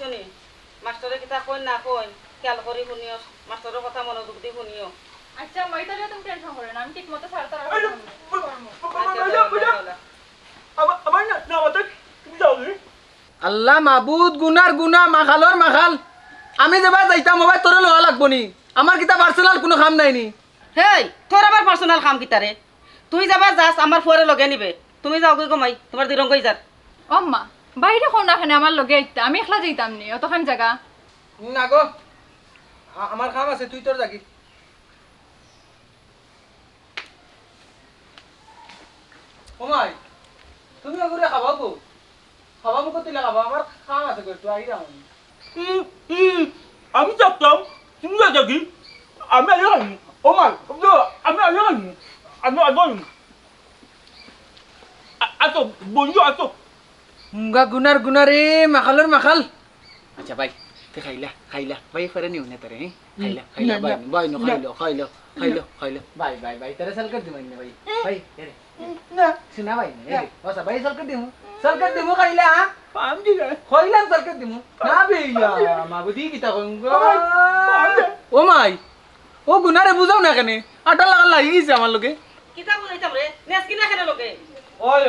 বুঝছো নি মাস্টারে কিতা কই না কই খেয়াল করি শুনিও মাস্টারের কথা মনোযোগ দি শুনিও আচ্ছা মই তাহলে তুমি টেনশন করো না আমি ঠিক মতো স্যার তার আমার না মাথা তুমি যাও রে আল্লাহ মাবুদ গুনার গুনা মাখালর মাখাল আমি যেবা যাইতাম মোবাইল তোরে লওয়া লাগবো নি আমার কিতা পার্সোনাল কোনো কাম নাই নি হেই তোর আবার পার্সোনাল কাম কিতারে তুই যাবা যাস আমার ফুয়ারে লগে নিবে তুমি যাও গই কমাই তোমার দিরং কই যার আম্মা বাইরে কোন রাখেন আমার লগে আইতা আমি একলা যাইতাম নি অতখান জায়গা না গো আমার কাম আছে তুই তোর যাগি ওমাই তুমি ওগুলো খাবা কো খাবা মুখ দিলে খাবা আমার কাম আছে কই তুই আইরা আমি যাচ্তাম তুমি যাও কি আমি আইলাম ও মা আমি আইলাম আমি আতো বন্ধু আতো মুঙ্গা গুনার গুনারে মাখালর মাখাল আচ্ছা ভাই তে খাইলা ভাই ফরে নিও না তারে খাইলা ভাই ভাই নো খাইলো ভাই তেরে সাল কর দিমাই না ভাই ভাই এরে না শুনা ভাই নে ওসা ভাই সাল কর দিমু খাইলা পাম দিলে খাইলাম সাল কর দিমু না বেইয়া মাবুদি কিতা কইঙ্গো ও মাই ও গুনারে বুঝাও না কেনে আটা লাগা লাগিছে আমার লগে কিতা বুঝাইতাম রে নেস কিনা কেন লগে ওই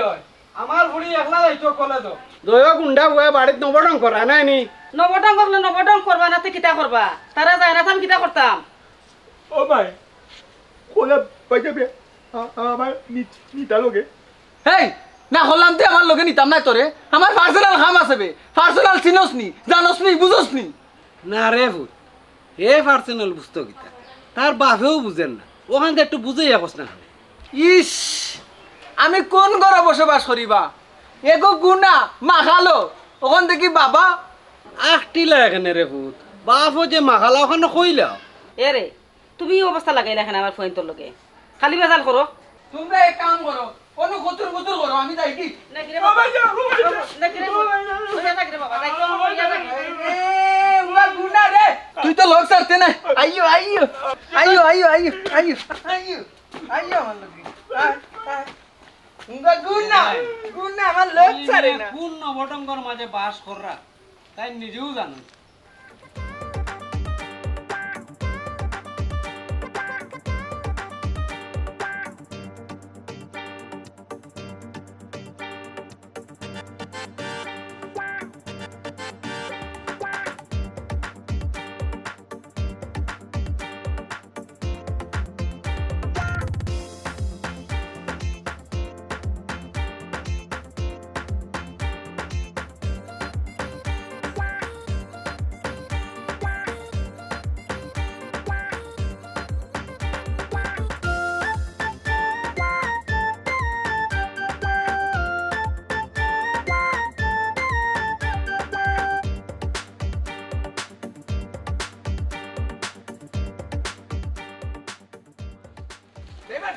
আমার বুড়ি একলা যাইতো কলেজ দয় গুন্ডা বয়ে বাড়িত নবডং করা নাই নি নবডং করলে নবডং করবা না তে কিতা করবা তারা যায় না আমি কিতা করতাম ও ভাই কোলা পাইবে আমার নিতা লগে হেই না হলাম তে আমার লগে নিতাম না তোরে আমার পার্সোনাল কাম আছে বে পার্সোনাল চিনোস নি জানোস নি বুঝোস নি না রে ভূত এ পার্সোনাল বুঝতো কিতা তার বাপেও বুঝেন না ওখান থেকে একটু বুঝেই আকস না ইস আমি কোন ঘরে বসবাস করিবা এগো গুনা মাখালো ওখান থেকে বাবা আখটিলা এখানে রে ভূত বাপও যে মাখালা ওখানে কইলা এরে তুমি এই অবস্থা লাগাইলা এখানে আমার ফোন তোর লগে খালি বেজাল করো তোমরা এক কাম করো কোন গুতুর গুতুর করো আমি যাই কি নাকি রে বাবা নাকি রে বাবা নাকি রে বাবা নাকি এ উলা গুনা রে তুই তো লোক সারতে না আইয়ো আমার লগে উঙ্গা গুনা আমার লোক সারে না কোন নবডঙ্গর মাঝে বাস কররা তাই নিজেও জানো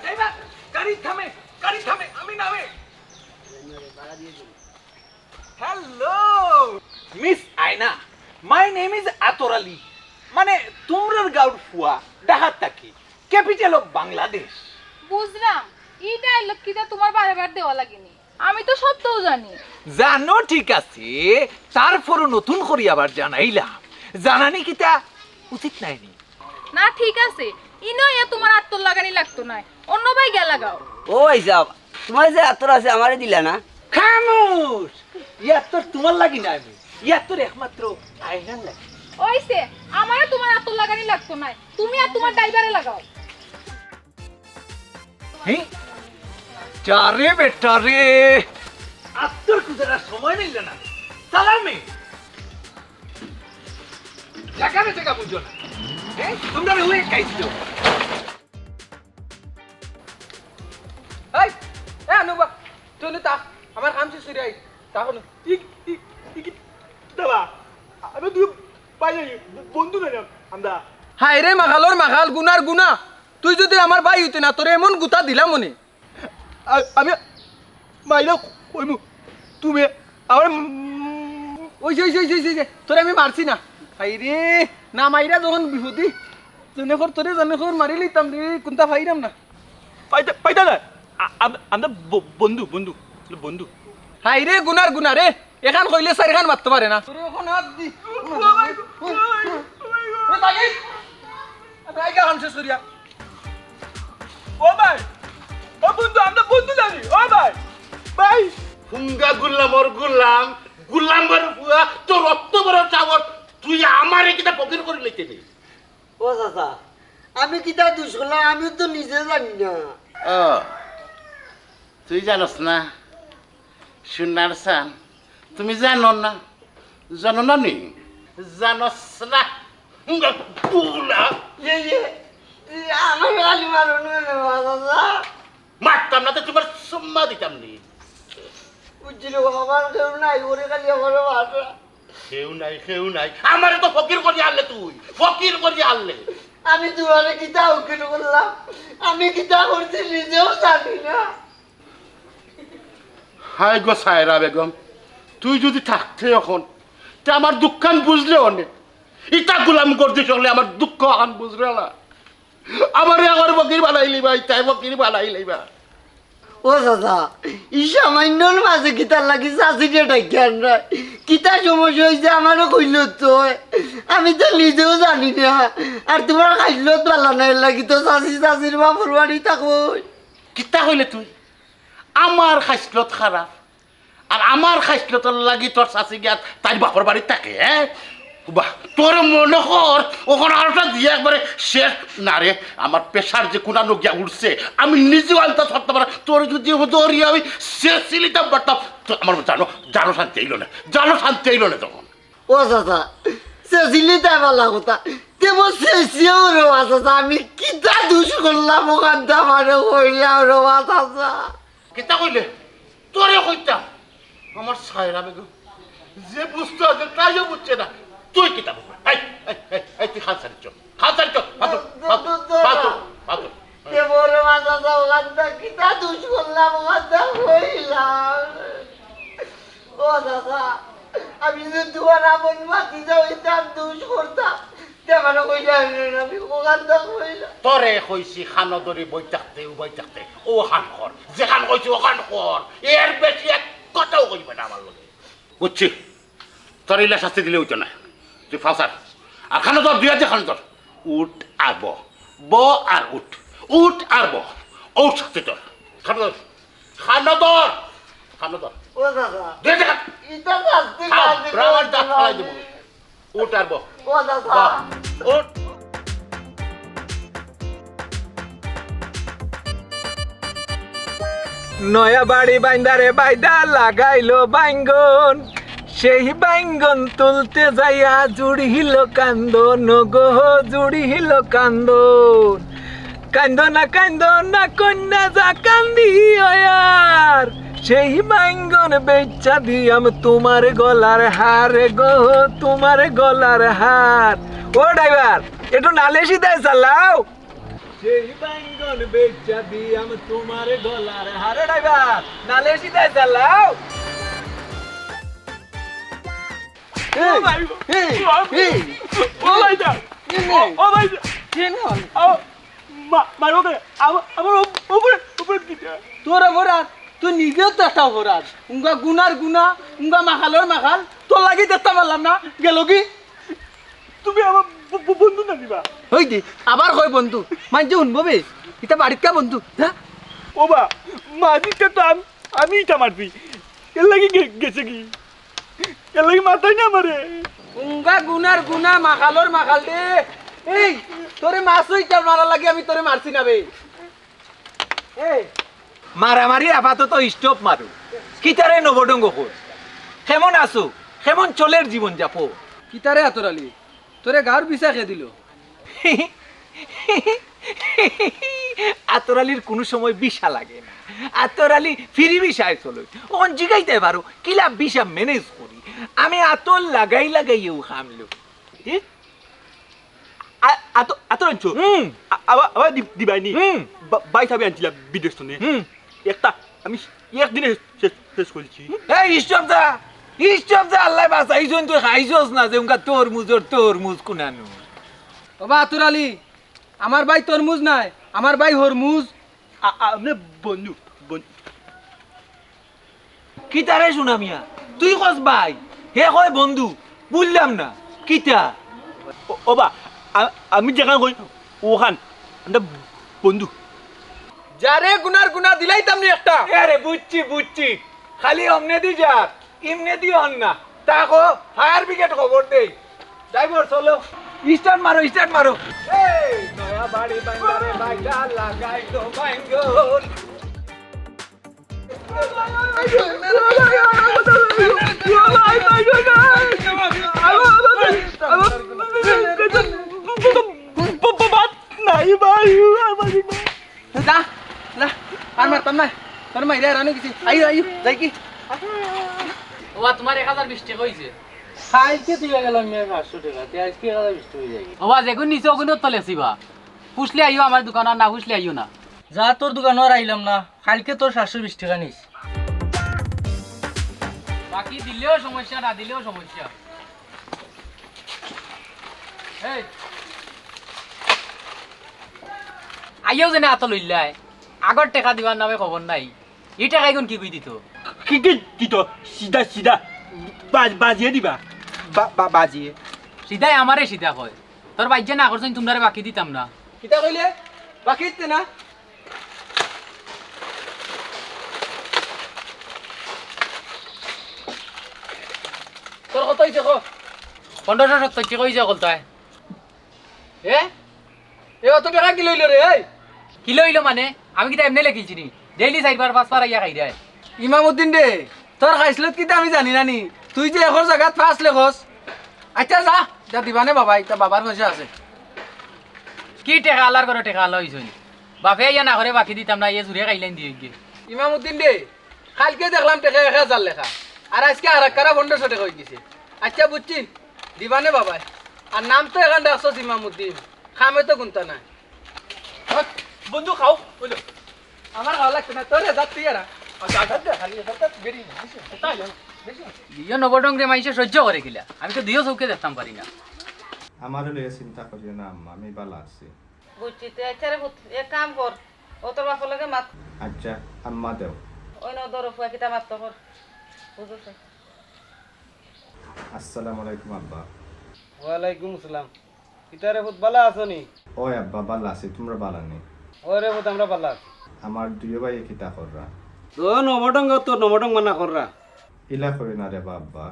ড্রাইভার গাড়ি থামে আমি নামে হ্যালো মিস আয়না মাই নেম ইজ আতর আলী মানে তোমরার গাঁর ফুয়া ডাহাত থাকি ক্যাপিটাল অফ বাংলাদেশ বুঝলাম এই ডায়লগ কিটা তোমার বারবার দেওয়া লাগেনি আমি তো সব তো জানি জানো ঠিক আছে তারপরও নতুন করি আবার জানাইলাম জানানি কিতা উচিত নাইনি না ঠিক আছে ইনো এ তোমার আত্মর লাগানি লাগতো না অন্য ভাই গে লাগাও ও আইসাব তোমার যে আতর আছে আমারে দিলা না খামোশ ইয়া তোর তোমার লাগি না আমি ইয়া তোর একমাত্র আয়নার লাগি ওইছে আমারে তোমার আত্মর লাগানি লাগতো না তুমি আর তোমার ড্রাইভারে লাগাও হ্যাঁ চারে বেটা রে আত্মর কুদার সময় নিল না সালামে জায়গা বুঝো না হ্যাঁ তোমরা হয়ে কাইছো এই অনুবা তুই তা আমার কাম শেষ করে আই তখন দাদা আমি তুই পাই বন্ধু না আমরা হায় রে মাখালর মাখাল গুনার গুনা তুই যদি আমার ভাই হইতে না তোরে এমন গুতা দিলাম মনে আমি মাইলা কইমু তুমি আমার ওই তোরে আমি মারছি না হাই রে না মাইরা যখন বিহুতি জনে কর তোরে জনে কর মারি লইতাম রে কোনটা ফাইরাম না পাইতা না আমরা বন্ধু বন্ধু বন্ধু হাই রে গুনার গুনা রে এখান কইলে চারিখান মারতে পারে না ও ভাই ও বন্ধু আমরা বন্ধু জানি ও ভাই ভাই হুঙ্গা গুল্লাম ওর গুল্লাম গুল্লাম বড় বুয়া তোর রক্ত বড় চাবর তুই আমারে কিটা পকেট করে লইতে দে ও চাচা আমি কিতা দোষ করলাম আমি তো নিজে জানি না ও তুই জানোস না শুনার সান তুমি জানো না নি জানোস না হুঙ্গা গুলা আমার গালি মারো না চাচা মারতাম না তো তোমার সম্মা দিতাম নি বুঝছিল আমার কেউ নাই ওরে খালি আমার মারা কেউ নাই আমারে তো ফকির করি আনলে তুই ফকির করি আনলে আমি তোমারে কিতা উকিল করলাম আমি কিতা করছি নিজেও জানি না হাই গো সায়রা বেগম তুই যদি থাকতে এখন তা আমার দুঃখান বুঝলে অনেক ইটা গুলাম করতে চলে আমার দুঃখ আন বুঝলে না আমার আমার ফকির বানাইলি ভাই তাই ফকির বানাইলি বা ও চাচা ই সামান্যর মাঝে কিতার লাগি চাষিটা ডাক্তার না কিতা সমস্যা হয়েছে আমারও কইল তো আমি তো নিজেও জানি না আর তোমার খাইল পালা নাই লাগি তো চাষির বাপর বাড়ি থাকো কিতা হইলে তুই আমার খাইসলত খারাপ আর আমার খাইসলতর লাগি তোর শাশি গিয়া তাই বাপর বাড়ির থাকে হ্যাঁ বাহ তোর মনে কর ওখানে আরোটা দিয়ে একবারে শেষ না রে আমার পেশার যে কোনানো গিয়া উঠছে আমি নিজেও আলতা থাকতে পারা তোর যদি ধরি আমি শেষ সিলিতাম পারতাম তো আমার জানো শান্তি এলো না তখন ও চাচা চেঁচিলি তাই পালা কথা তেমন চেঁচিয়েও রোয়া চাচা আমি কিতা দুষ করলাম ওখানটা আমারও কইলাম রোয়া চাচা কিতা কইলে তোরে কইতাম আমার সায়রা বেগম যে বুঝতে আছে তাইও বুঝছে না তুই কিতা বল তুই খান সারি চল তেমন রোয়া চাচা ওখানটা কিতা দুষ করলাম ওখানটা কইলাম ও চাচা আমি যদি তোমার আপন মাতি যাইতাম দুষ করতাম তেমন কইলাম আমি ওখানটা কইলাম তোরে কইছি খানো দরি বই থাকতে ও খান কর যেখান কইছি ওখান কর এর বেশি এক কথাও কইবে না আমার লগে বুঝছি তোর ইলা শাস্তি দিলে হইতো না তুই ফাঁসার আর খানো তোর দুই আছে খানো তোর উঠ আর ব আর উঠ আর ও শাস্তি তোর খানো তোর ও চাচা দুই জায়গা ইটা শাস্তি না দিলে ব্রাহ্মণ দাঁত ফালাই দেবো উঠ আর ও চাচা উঠ নয়া বাড়ি বাইন্দারে বাইদা লাগাইলো বাইঙ্গন সেই বাইঙ্গন তুলতে যাইয়া জুড়িল কান্দন গো জুড়িল কান্দন কান্দ না কন্যা যা কান্দি আর সেই বাইঙ্গন বেচা দিয়াম তোমার গলার হার গো তোমার গলার হার ও ড্রাইভার একটু নালে সিধায় চালাও সেই বাইঙ্গন বেচা দিয়াম তোমার গলার হার ড্রাইভার নালে সিধায় চালাও ও ভাই ও ভাই মারো কে আমার উপরে দিতে তোর অপরাধ তুই নিজেও তো একটা অপরাধ উঙ্গা গুনার গুনা উঙ্গা মাখালোর মাখাল তোর লাগি দেখতে পারলাম না গেল কি তুমি আমার বন্ধু না দিবা হই দি আবার কই বন্ধু মানছে শুনবো বে এটা বাড়িত কা বন্ধু হ্যাঁ ও বা মাঝিটা তো আমি ইটা মারছি এর লাগি গেছে কি এর লাগি মাথায় না মারে উঙ্গা গুনার গুনা মাখালোর মাখাল দে এই তোরে মাছ হইটা মারা লাগি আমি তোরে মারছি না বে এই মারামারি আপাতত স্টপ মারো কিতারে নবডঙ্গ কর কেমন আছো কেমন চলের জীবন যাপো কিতারে আতরালি তোরে গার বিছা খেয়ে দিল আতরালির কোনো সময় বিষা লাগে না আতরালি ফিরি বিষায় চলো ওখান জিগাইতে পারো কিলা বিষা ম্যানেজ করি আমি আতর লাগাইও খামলো আতর আনছো আবার দিবাইনি বাই সাবে আনছিলাম বিদেশ থেকে একটা আমি একদিনে শেষ করেছি এই স্টপ যা আল্লাহ বাঁচাইছন তুই খাইছস না যে উনকা তরমুজ কুনানো বাবা আতরালি আমার ভাই তরমুজ নাই আমার ভাই হরমুজ আমি বন্ধু কি তারে শুনা মিয়া তুই কস ভাই হে কয় বন্ধু বুঝলাম না কিটা ওবা আমি যেখানে কই ওখান আমরা বন্ধু যারে গুনার গুনা দিলাইতাম নি একটা আরে বুঝছি বুঝছি খালি অমনে দি যা ইমনে দি হন না তাকো ফায়ার ব্রিগেড খবর দেই ড্রাইভার চলো স্টার্ট মারো এই নয়া বাড়ি বান্দারে বাইটা লাগাই দো বাইঙ্গল নাই ভাই যা যা আর মারতাম না তোর মাইরা রানো কিছু আইও যাই কি ওবা তোমার 1020 টাকা হইছে কালকে দিয়ে গেলাম 500 টাকা তে আজকে 1020 হয়ে যায় ওবা যেগুন নিচে ওগুন তলে আসিবা পুষলে আইও আমার দোকান আর না পুষলে আইও না যা তোর দোকান আর আইলাম না কালকে তোর 720 টাকা নিস বাকি দিলেও সমস্যা না দিলেও সমস্যা এই আইও জানে আত লইলাই আগর টাকা দিবার নামে খবর নাই এই টাকা এখন কি কই দিত কি দিত সিধা সিধা বাজিয়ে দিবা বাজিয়ে সিধাই আমারে সিধা কয় তোর বাইজে না করছেন তোমরা বাকি দিতাম না কিটা কইলে বাকি দিতে না তোর কত হইছে কো 1570 টাকা হইছে কলতায় এ অত টাকা কি লইল রে এই কি লইলো মানে আমি কিটা এমনি লেখিছি নি ডেইলি 4 5 বার আইয়া খাই দেয় ইমামউদ্দিন দে তোর খাইছিল কিটা আমি জানি না নি তুই যে এখন জায়গা ফার্স্ট লেখস আচ্ছা যা যা দিবানে বাবা এটা বাবার পয়সা আছে কি টাকা আলার করে টাকা আলা হইছই বাপে ইয়া না করে বাকি দিতাম না ইয়ে জুরে খাইলেন দিয়ে গিয়ে ইমামউদ্দিন দে কালকে দেখলাম টাকা 1000 লেখা আর আজকে আর কারা 1500 টাকা হয়ে গেছে আচ্ছা বুঝছি দিবানে বাবা আর নাম তো এখান রাখছস ইমামউদ্দিন খামে তো গুনতা না বন্ধু খাও বলো আমার ভালো লাগছে না তোরে যাচ্ছি এরা খালি বেরি দিও নবডঙ্গরে মাইসে সহ্য করে গিলা আমি তো দিও চৌকে দেখতাম পারি না আমারও লইয়া চিন্তা করিও না আম্মা আমি ভালো আছি বুঝছি তো আচ্ছা রে পুত এক কাম কর ও তোর বাপর লাগে মাত আচ্ছা আম্মা দেও ওই ন দর ফুয়া কিতা মাত কর বুঝছ আসসালামু আলাইকুম আব্বা ওয়ালাইকুম আসসালাম কিতারে বহুত ভালো আছো নি ওই আব্বা ভালো আছি তোমরা ভালো নেই ওরে বহুত আমরা ভালো আছি আমার দুই ভাই কিতা কররা ও নবডঙ্গ তো নবডঙ্গ মানা কররা ইলা করি না রে বাব্বা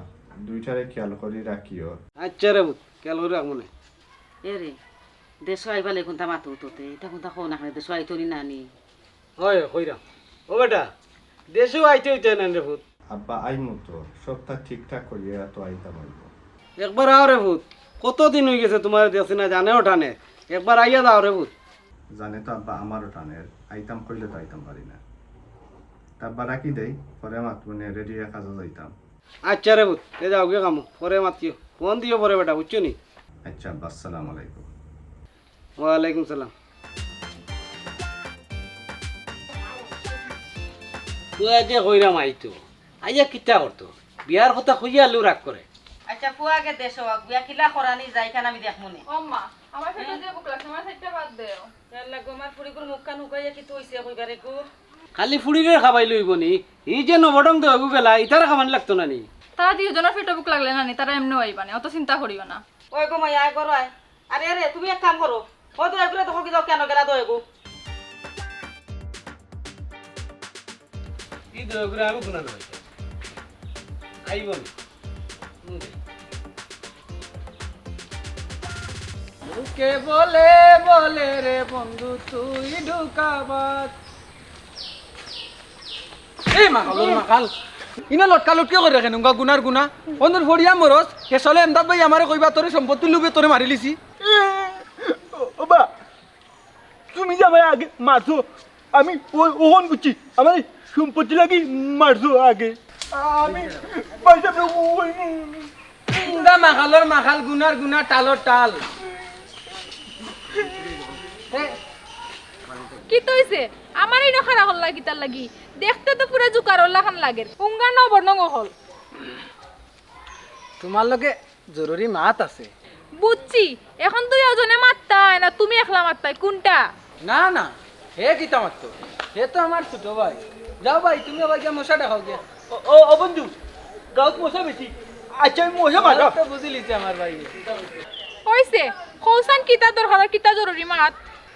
দুইটারে খেয়াল করি রাখিও আচ্ছা রে বহুত কেল করে রাখবো না এ রে দেশ আইবা লেগুন তা মাতো তোতে এটা কোনটা কো না দেশ আইতো নি নানি হয় কইরা ও বেটা দেশেও আইতে হইতে না রে ভূত আব্বা আইমু তো সবটা ঠিকঠাক করিয়া তো আইতাম হইব একবার আও রে ভূত কতদিন হয়ে গেছে তোমার দেশে না জানে ওঠানে একবার আইয়া দাও রে ভূত জানে তো আব্বা আমারও টানের আইতাম কইলে তো আইতাম পারি না তাব্বা রাখি দেই পরে মাতবনে রেডি রাখা যাইতাম আচ্ছা রে ভূত এ যাও গে কামো পরে মাতিও ফোন দিও পরে বেটা বুঝছো নি আচ্ছা আব্বা আসসালামু আলাইকুম ওয়ালাইকুম সালাম তুই আগে কইরাম আইতো আইয়া কিতা করতো বিয়ার কথা কইয়া আলু রাগ করে আচ্ছা ফুয়াকে দেশ হোক বিয়া কিলা করানি যাই খান আমি দেখমু নে অম্মা আমার ফেটো দিয়ে বুক লাগছে আমার সাইডটা বাদ দেও কেলা গোমার ফুড়িগুর মুখ কান হুকাইয়া কি তুইছে কইবারে গুর খালি ফুড়িরে খাবাই লইব নি ই যে নবডং দে হবু বেলা ইতারে খামান লাগতো না নি তারা দুজনের ফেটো বুক লাগলে না নি তারা এমনি আইবা না অত চিন্তা করিও না ওই গো মাই আয় করো আয় আরে আরে তুমি এক কাম করো ও তো এগুলো তো হকি যাও কেন গেলা তো এগু ই দগুরা আমি গুনা নয় আইব নি মুকে বলে বলে রে বন্ধু তুই ঢুকাবাত এই মাকাল ইনা লটকা লটকে করে রাখেন উঙ্গা গুনার গুনা বন্ধুর ফড়িয়া মরস কে চলে এমদাদ ভাই আমারে কইবা তোরে সম্পত্তি লুবে তোরে মারি লিছি ওবা তুমি যে আমার আগে মারছো আমি ওহন বুঝছি আমার সম্পত্তি লাগি মারছো আগে আমি পয়সা উঙ্গা মাকালর মাকাল গুনার গুনা টালর টাল কি তইছে আমারই নখারা হল লাগি তার লাগি দেখতে তো পুরো জুকারল্লা খান লাগে উঙ্গা নবর্ণং হল তোমার লগে জরুরি মাত আছে বুঝছি এখন তুই ওজনে মারতাই না তুমি একলা মারতাই কোনটা না না হে কিতা মারতো হে তো আমার ছোট ভাই যাও ভাই তুমি আবার গিয়া মশা দেখাও গিয়া ও বন্ধু গাঁৱত মশা বেছি আচ্ছা আমি মশা মারা তো বুঝি লিছে আমার ভাই হইছে কৌসান কিতা দরকার কিতা জরুরি মাত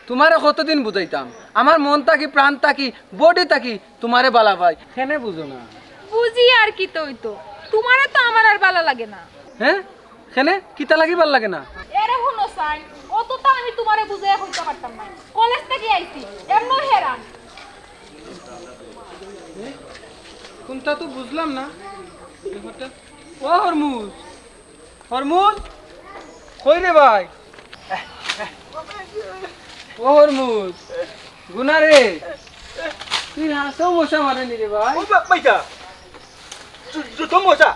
তোমারে কতদিন বুঝাইতাম আমার মন থাকি প্রাণ থাকি বডি থাকি তোমারে বালা ভাই কেনে বুঝো না বুঝি আর কি তো হইতো তোমারে তো আমার আর ভালো লাগে না হ্যাঁ কেনে কিতা লাগি ভাল লাগে না এরে হুনো সাই অতটা আমি তোমারে বুঝাই হইতে পারতাম না কলেজ থেকে আইছি এমন হেরান কোনটা তো বুঝলাম না ও হরমুজ হরমুজ কই রে ভাই ও হরমুজ গুনা রে তুই হাসও মশা মারেনি রে ভাই ও বাইটা যত মশা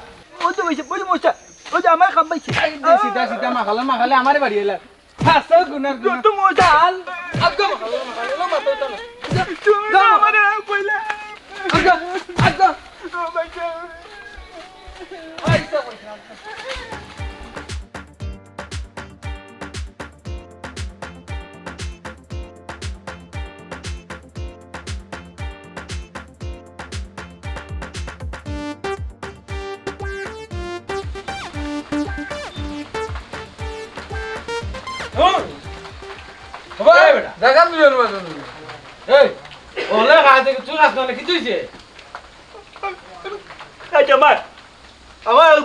ও তো বাইছে বড় মশা ও যে আমার খাম বাইছে সিধা সিধা মাখালে আমারে বাড়ি এলা হাসও গুনার গুনা যত মশা আল আগো মাখালে লো মাতো তো না তুমি আমার কইলা আগো আগো ও বাইটা আইসা জায়গা দুজন বাজন এই ওলা গাতে তুই রাত না কি তুইছে আচ্ছা মার আমার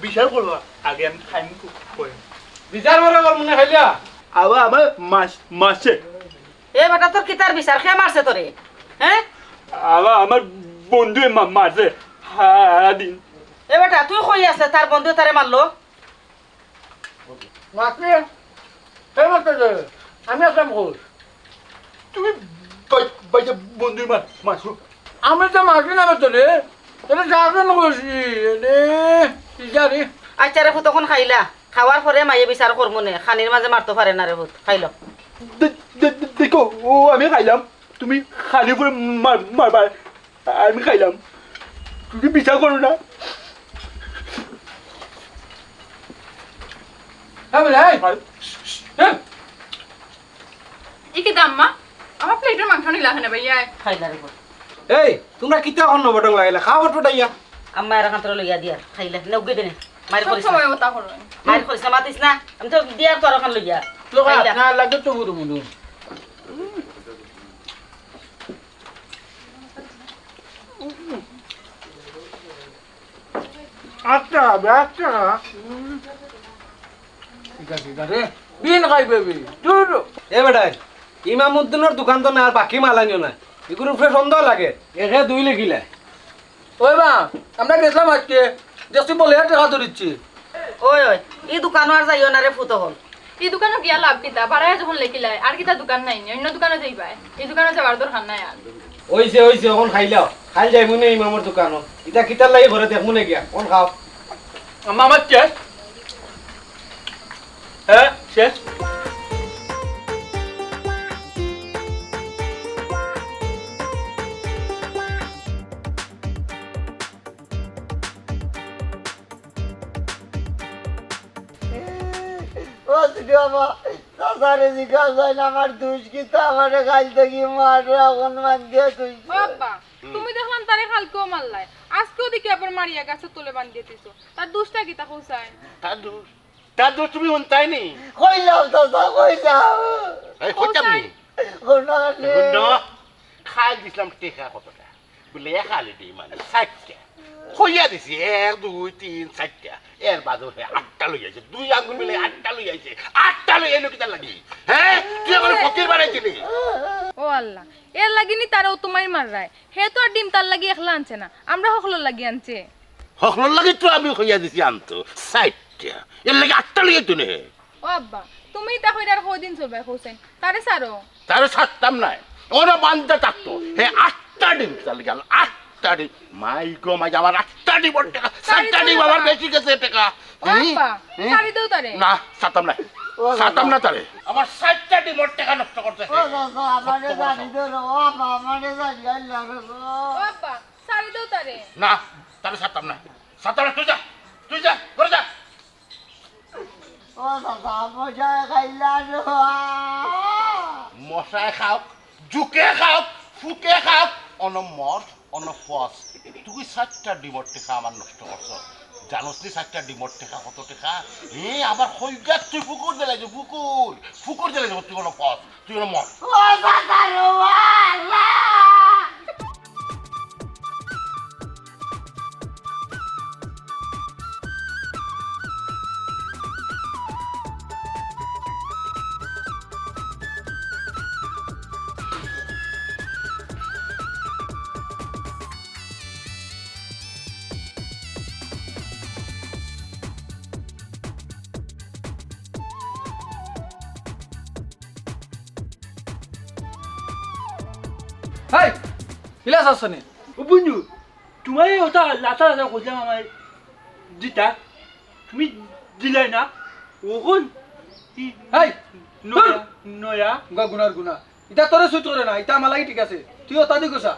বিচার করবো আগে আমি খাইম করে বিচার বরাবর মনে খাইলা আবার আমার মাসে এ বেটা তোর কিতার বিচার খেয়ে মারছে তোরে হ্যাঁ আবার আমার বন্ধু মারছে দিন এ বেটা তুই কই আছে তার বন্ধু তারে মারলো মাসে কেন মারতে আমি আসলাম কোচ তুমি বাইটা বন্ধু মারছো আমি তো মাসি না তোরে তোরে যাবেন কইছি রে ইজারি আচ্ছা রে ভূত তখন খাইলা খাওয়ার পরে মাইয়ে বিচার করবো নে খানির মাঝে মারতে পারে না রে ভূত খাইল দেখো ও আমি খাইলাম তুমি খালি করে মারবার আমি খাইলাম তুমি বিচার করো না হ্যাঁ বলে হ্যাঁ ইকি দাম্মা আমার প্লেটের মাংস নিলা খানে ভাইয়া খাইলা রে ভূত এই তোমরা কিতা অন্য বটং লাগাইলা খাওয়া বটটাইয়া আম্মা এর কান্তরে লইয়া দিয়া খাইলা নেউগে দেনে মারি সব করিস সময় ওটা করো মারি করিস মাতিস না আমি তো দিয়ার তোর ওখান লইয়া লোকা খাইলা। না লাগে তো বুড়ো মুদু আচ্ছা আচ্ছা ঠিক আছে রে বিন খাই বেবি দূর এ বেটাই ইমামউদ্দিনের দোকান তো না আর বাকি মাল আনিও না এগুলো উপরে সন্দেহ লাগে একে দুই লিখিলে ওই বা আমরা গেছিলাম আজকে দেখছি বলে টাকা ধরিচ্ছি ওই ওই এই দোকানো আর যাইও না রে ফুটো হল এই দোকানে গিয়া লাভ কিতা ভাড়ায় যখন লেখিলাই আর কিতা দোকান নাই অন্য দোকানে যাইবাই এই দোকানে যাবার দরকার নাই আর ওইছে এখন খাইলাও খাইল যাই মনে ইমামর দোকানো ইটা কিতার লাগি ঘরে দেখ মনে গিয়া কোন খাও আমার শেষ হ্যাঁ শেষ ও বাবা তাসারে জিজ্ঞাসা যায় না আমার দুষ কিন্তু আমার গাছ থেকে মারে এখন মান দিয়ে তুই বাবা তুমি দেখলাম তারে কালকেও মারলাই আজকেও দেখি আবার মারিয়া গাছে তুলে বান্ধিয়ে দিছো তার দুষ্টা কিতা কৌসায় তার দোষ তুমি উনতাই নি কইলাম তাসা কইলাম এই কইতাম নি গুন্ড খাই দিছিলাম টেকা কতটা বলে খালি দিই মানে 60টা কইয়া দিছি 1 2 3 4টা এর বাদে 8টা লই আইছে 2 আঙ্গুল মিলে 8টা লই আইছে 8টা লই এলো কিটা লাগি হ্যাঁ তুই আমার ফকির বানাইছিলি ও আল্লাহ এর লাগিনি তারাও তোমায় মাররায় হে তো আর ডিম তার লাগি একলা আনছে না আমরা সকলের লাগি আনছে হকলর লাগি তো আমি কইয়া দিছি আনতো 60টা এর লাগি 8টা লই আইতো নে ও আব্বা তুমি তা কইরা আর কয়দিন চলবে কৌসাই তারে সারো তারে ছাড়তাম না ওরা বান্ধা থাকতো হে 8টা দিন চালি গেল 8টা দিন মাই গো মাই আমার 8টা দিন টাকা 7টা দিন আমার বেশি গেছে টাকা ও আব্বা সারি দাও তারে না ছাড়তাম না তারে আমার 7টা দিন টাকা নষ্ট করতে ও দাদা আমারে জানি ধরো বাবা আমারে জানি আল্লাহ ও আব্বা সারি দাও তারে না তারে ছাড়তাম না তুই যা করে যা ও দাদা মজা খাইলা মশায় খাও জুকে খাও ফুকে খাও অনমর অন্য ফস তুই 7টা ডিমর টেকা আমার নষ্ট করছ জানোস নি 7টা ডিমর টেকা কত টাকা আবার হইগাত তুই পুকুর দিলাইছ পুকুর দিলাইছ তুই কোনো ফস তুই কোনো মর ও দাদা রে আল্লাহ হাই বিলাস আসনে ও বন্ধু তোমার ওটা লাতা লাতা করলাম আমার দিতা তুমি দিলাই না ওখন হাই নয়া নয়া গুঙ্গা গুনার গুনা ইটা তোরে সুইট করে না ইটা আমার লাগি ঠিক আছে তুই ওটা দি কইছা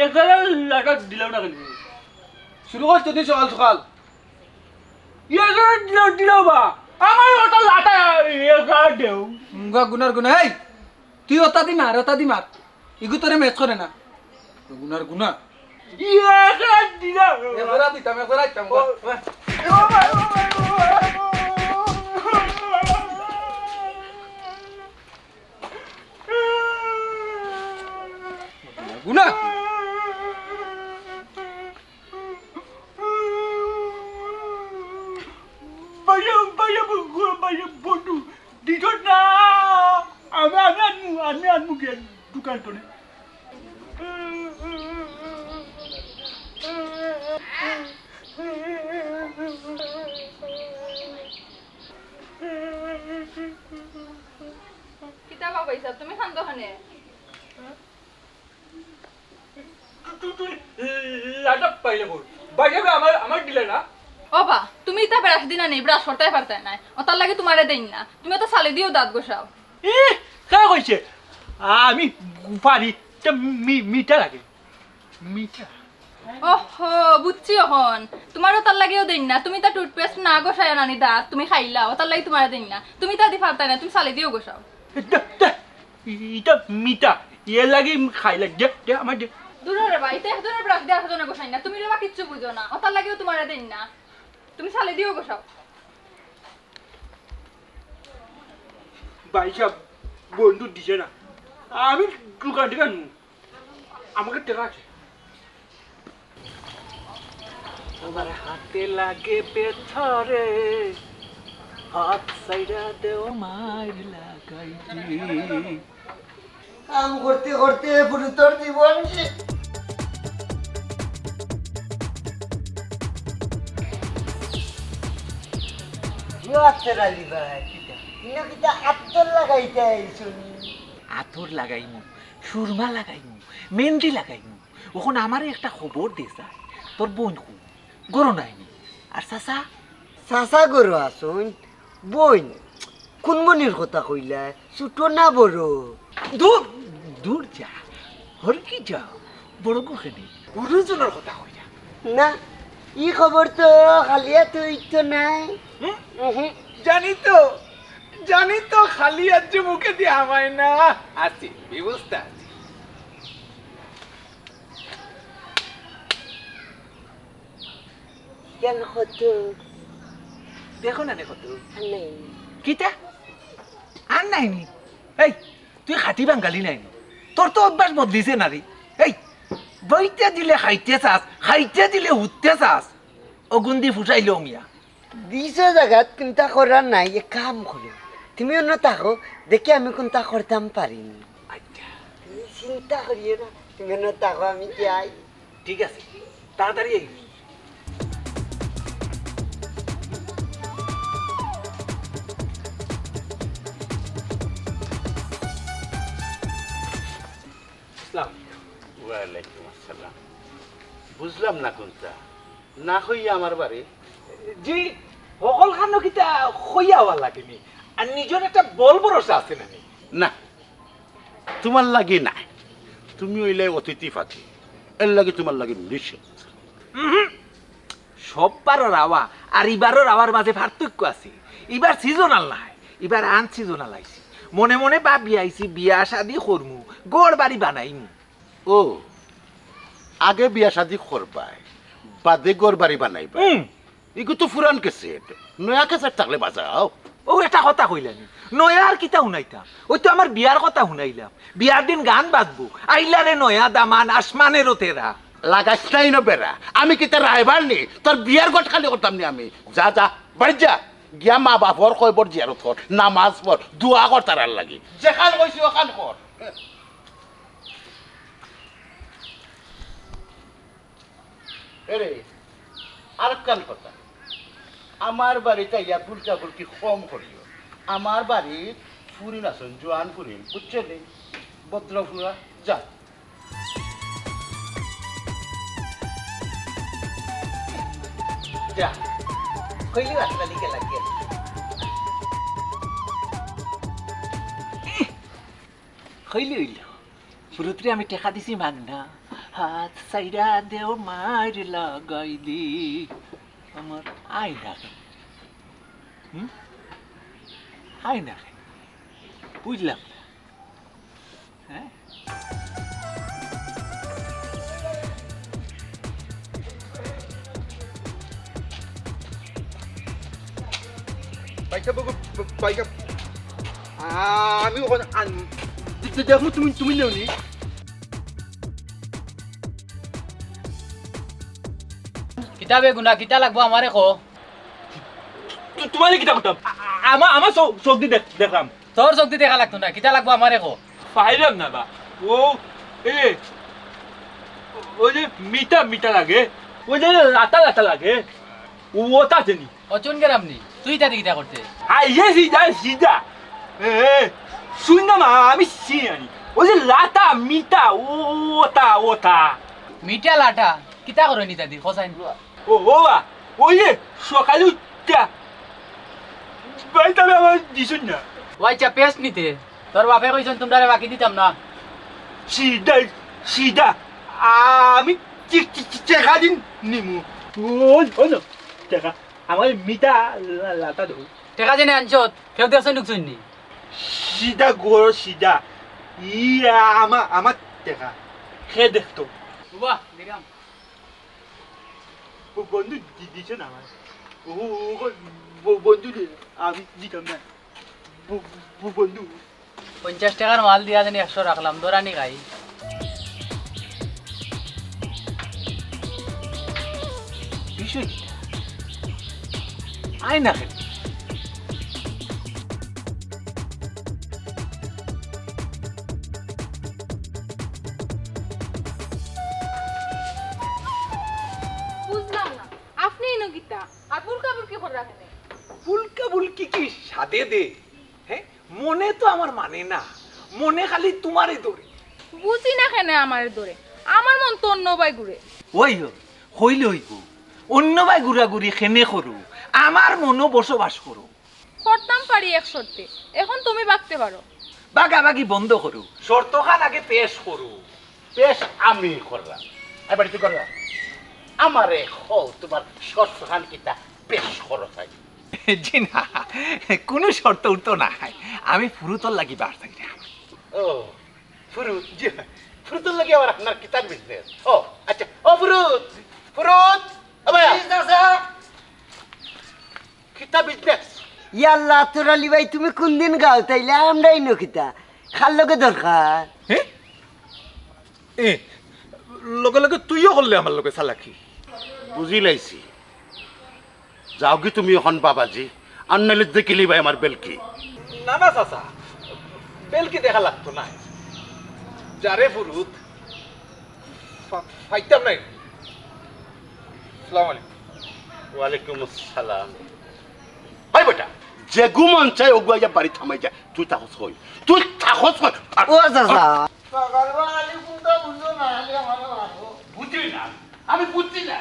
এখানে লাটা দিলাম না কেন শুরু করছ তুই সকাল সকাল এখানে দিলাম বা আমার ওটা লাটা এখানে দেও গুঙ্গা গুনার গুনা হাই তুই ওটা দি মার ইগু তোরে ম্যাচ করে না গুনার গুনা এখানে দিলাম এফরা দিতাম গুনা বন্ধু দিত না আমি আনবো গেল দোকান তোলে কিতা বাবা ইসাব তুমি খান দোকানে লাটা পাইলে বল বাইরে আমার দিলে না ওবা তুমি ইতা ব্রাশ দিনা নেই ব্রাশ করতে পারতে না ওতার লাগে তোমারে দেই না তুমি তো সালে দিও দাঁত গোসাও কে কইছে আমি পারি মিঠা লাগে মিঠা ওহো বুঝছি এখন তোমারও তার লাগেও দেই না তুমি তা টুথপেস্ট না গোসায় নানি দাঁত তুমি খাইলা ওতার লাগে তোমারে দেই না তুমি তা দি পারতে না তুমি সালে দিও গোসাও এটা মিঠা এর লাগে খাই লাগে দে আমার দে দূরে ভাই তে দূরে ব্রাশ দেওয়ার জন্য গোসাই না তুমি রেবা কিচ্ছু বুঝো না ওতার লাগেও তোমারে দেই না তুমি সালে দিও গোসাও ভাই সাহেব বন্ধু দিছে না আমি দোকান থেকে আনবো আমাকে টাকা আছে আমার হাতে লাগে পেছরে হাত সাইডা দেও মার লাগাইছি কাম করতে করতে পুরো তোর জীবন আতর লাগাইমু সুরমা লাগাইমু মেহেন্দি লাগাইমু ওখন আমারে একটা খবর দে যায় তোর বোন গরো নাইনি আর চাচা চাচা গরু আসুন বইন কোন মনির কথা কইলা ছোট না বড় দূর দূর যা হর কি যাও বড় গোখানে গুরুজনের কথা কই যা না ই খবর তো খালিয়া তুই তো নাই জানি তো খালি আজ মুখে দিয়ে আমায় না আছি ব্যবস্থা আছে কেন কত দেখো না কত নাই কিতা আর নাইনি এই তুই খাটি বাঙ্গালি নাইনি তোর তো অভ্যাস বদলিছে না রে এই বইতে দিলে খাইতে চাস খাইতে দিলে উঠতে চাস অগুন্দি ফুটাইলো মিয়া দিছ জায়গাত কোনটা করার নাই এক কাম করো তুমি অন্য থাকো দেখি আমি কোনটা করতাম পারিনি আচ্ছা তুমি চিন্তা করিও না তুমি অন্য থাকো আমি যাই ঠিক আছে তাড়াতাড়ি এই ওয়ালাইকুম আসসালাম বুঝলাম না কোনটা না হইয়া আমার বাড়ি জি সকল খানো কিতা খইয়া হওয়ার লাগেনি আর নিজের একটা বল ভরসা আছে না না তোমার লাগে না তুমি ওইলে অতিথি পাখি এর লাগে তোমার লাগে নিষেধ সব পারো রাওয়া আর এবারও রাওয়ার মাঝে পার্থক্য আছে এবার সিজনাল নাই এবার আন সিজনাল আইছি মনে মনে ভাবি আইছি বিয়া শাদি করমু গড় বাড়ি বানাইমু ও আগে বিয়া শাদি করবাই বাদে ঘর বাড়ি বানাইবা এগু তো ফুরান কেসেট নয়া কেসেট থাকলে বাজাও ও এটা কথা কইলানি নয়া আর কিতা শুনাইতাম ওই তো আমার বিয়ার কথা শুনাইলাম বিয়ার দিন গান বাজবো আইলারে নয়া দামান আসমানেরও তেরা লাগাস নাই না বেড়া আমি কি তোর রাইবার নি তোর বিয়ার গট খালি করতাম নি আমি যা যা বাড়ি যা গিয়া মা বাপর কইবর জিয়ারত কর নামাজ পড় দোয়া কর তারার লাগি যেখান কইছি ওখান কর এরে আর কান কথা আমার বাড়িতে ইয়া ফুলকা ফুলকি কম করিও আমার বাড়ি ফুরিন আসুন জোয়ান ফুরিন বুঝছে নেই ভদ্র ফুরা যা যা কইলি রাস্তা দিকে লাগিয়ে হইলি হইল শুরুতে আমি টেকা দিছি মাগনা হাত সাইডা দেও মার লাগাইলি আমার আয়না আয়না বুঝলাম না হ্যাঁ বাইকা বাবু বাইকা আমি ওখানে দেখো তুমি তুমি নেওনি কিতাবে গুনা কিতা লাগবো আমারে কো তোমার কিতা করতাম আমার চোখ দিয়ে দেখলাম তোর চোখ দি দেখা লাগতো না কিতা লাগবো আমারে কো পাইলাম না বা ও এ ওই যে মিটা মিটা লাগে ওই যে লাতা লাতা লাগে ওটা জানি অচুন গেরাম নি তুই তাতে কিতা করতে আইয়ে সিধা সিধা এ শুন না মা আমি চিনি ওই যে লাতা মিটা ওটা ওটা মিঠা লাটা কিতা করো নি তাদি খসাইন ও বা ওই যে সকালে উঠটা বাইতাবে আমার দিছুন না ওয়াইচা পেস্ট নিতে তোর বাপে কইছন তোমরা বাকি দিতাম না সিধা সিধা আমি চেকা দিন নিমু ও না চেকা আমার মিটা লাতা দো টেকা জেনে আনছত কেউ দেখছ নুকছুন নি সিধা গোর সিধা ইয়া আমার চেকা খে দেখতো বাহ দিরাম বন্ধু দিছে না আমার ও বন্ধু আমি দিতাম না বন্ধু 50 টাকার মাল দিয়া জানি 100 রাখলাম দরানি খাই বিষয় আয়না খেল বুঝলাম না আপনি ইনো গীতা আর বুলকা বুলকি করে রাখেন ফুলকা বুলকি কি সাদে দে হ্যাঁ মনে তো আমার মানে না মনে খালি তোমারে দৌড়ে বুঝি না কেন আমার দরে আমার মন তো অন্য বাই ঘুরে ওই হইলে হইব অন্য ভাই ঘুরাঘুরি খেনে করু আমার মনও বসবাস করু করতাম পারি এক শর্তে এখন তুমি বাগতে পারো বাগাবাগি বন্ধ করু শর্তখান আগে পেশ করু পেশ আমি করলাম এবার তুই করলাম আমারে হো তোমার শর্ত খান কিতা পেশ করো চাই জি না কোনো শর্ত উঠতো না আমি ফুরুতর লাগি বার থাকি ও ফুরুত জি ফুরুতর লাগে আবার আপনার কিতার বিজনেস ও আচ্ছা ও ফুরুত ফুরুত আবায়া কিতা বিজনেস ইয়াল্লা তোর আলী ভাই তুমি কোন দিন গাও তাইলে আমরাই নখিতা খার লগে দরকার হ্যাঁ এ লগে লগে তুইও করলে আমার লগে চালাকি বুঝি লাইছি যাও কি তুমি এখন বাবাজি আর নাহলে দেখিলি ভাই আমার বেলকি না না চাচা বেলকি দেখা লাগতো না যারে ফুরুত ফাইতাম নাই আসসালামু আলাইকুম ওয়ালাইকুম আসসালাম হাই বেটা যে গুমন চাই ওগুয়া বাড়ি থামাই যা তুই তাহস কই তুই তাহস কই ও চাচা বুঝি না আমি বুঝি না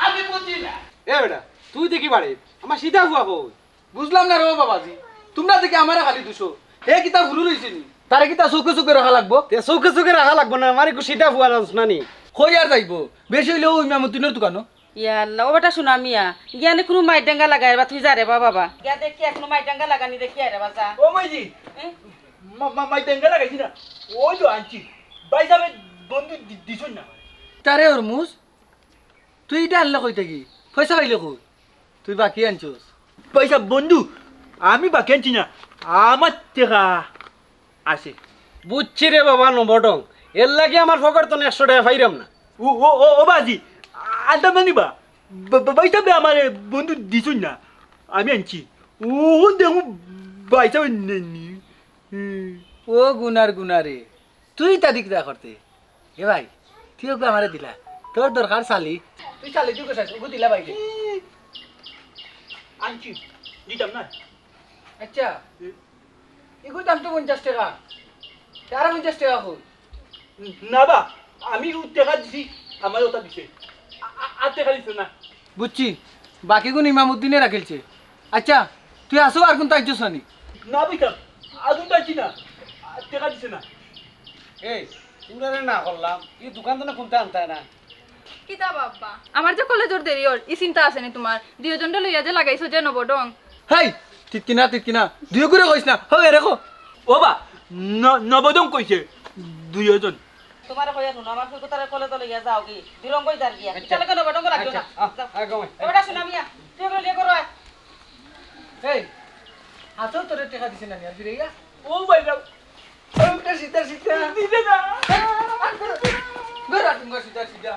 আমি বুঝি না এ বেটা তুই দেখি বাড়ি আমার সিধা হুয়া কই বুঝলাম না রে বাবাজি তোমরা দেখি আমারে খালি দুশো হে কিতা ভুল রইছে নি তারে কিতা চৌকে চৌকে রাখা লাগবো তে চৌকে চৌকে রাখা লাগবো না আমার একটু সিধা ফুয়া না নি কই আর যাইবো বেশি হইলেও ওই মামুতিনের দোকানো ইয়াল্লা ও বেটা শোনা মিয়া জ্ঞানে কোনো মাইডাঙ্গা লাগাই বা তুই যা রে বাবা গিয়া দেখি এখনো মাইডাঙ্গা লাগানি দেখি আরে বাজা ও মাইজি মাই তেঙ্গা লাগাইছি না ওই তো আনছি বাই যাবে বন্ধু দিছুন না তারে হরমুজ তুই এটা আনলে কই থাকি পয়সা পাইলে কই তুই বাকি আনছস পয়সা বন্ধু আমি বাকি আনছি না আমার টাকা আছে বুঝছি রে বাবা নবডং এর লাগে আমার ফকর তো 100 টাকা পাইরাম না ও বাজি আনতাম না নিবা পয়সা আমার বন্ধু দিছুন না আমি আনছি ও দেখো পয়সা নেনি ও গুনারে তুই তা দিক দা করতে এ ভাই তুই ওকে আমারে দিলা তোর দরকার চালি তুই চালি তুই কোথায় ওকে দিলা ভাই আনছি দিতাম না আচ্ছা এগুলো দাম তো 50 টাকা তারা 50 টাকা কই না বা আমি টাকা দিছি আমার ওটা দিছে আর টাকা দিছে না বুঝছি বাকি গুণ ইমামউদ্দিনে রাখিলছে আচ্ছা তুই আসো আর কোন তাইছস নি না বিকাম আদৌ পাইছি না টাকা দিছে না এই তোমরা না করলাম এই দোকান তো না কোনটা আনতা না কিতা বাবা আমার যে কলেজের দেরি ওর ই চিন্তা আছে নি তোমার দুইজনটা লইয়া যে লাগাইছো যে নবডং হেই তিতকিনা দুই করে কইছ না হবে রেখো ও বা নবদম কইছে দুইজন তোমার কইয়া শুনো আমার ফুল তারে কলে তো লইয়া যাও কি দিরঙ্গই যার গিয়া চলে কেন বটঙ্গ রাখিও না এবারে শুনা মিয়া তুই এগুলো লিয়ে করো হেই হাতো তোরে টাকা দিছ না আর ফিরে গিয়া ও ভাই সিধা দিছে না গরা তুমি সিধা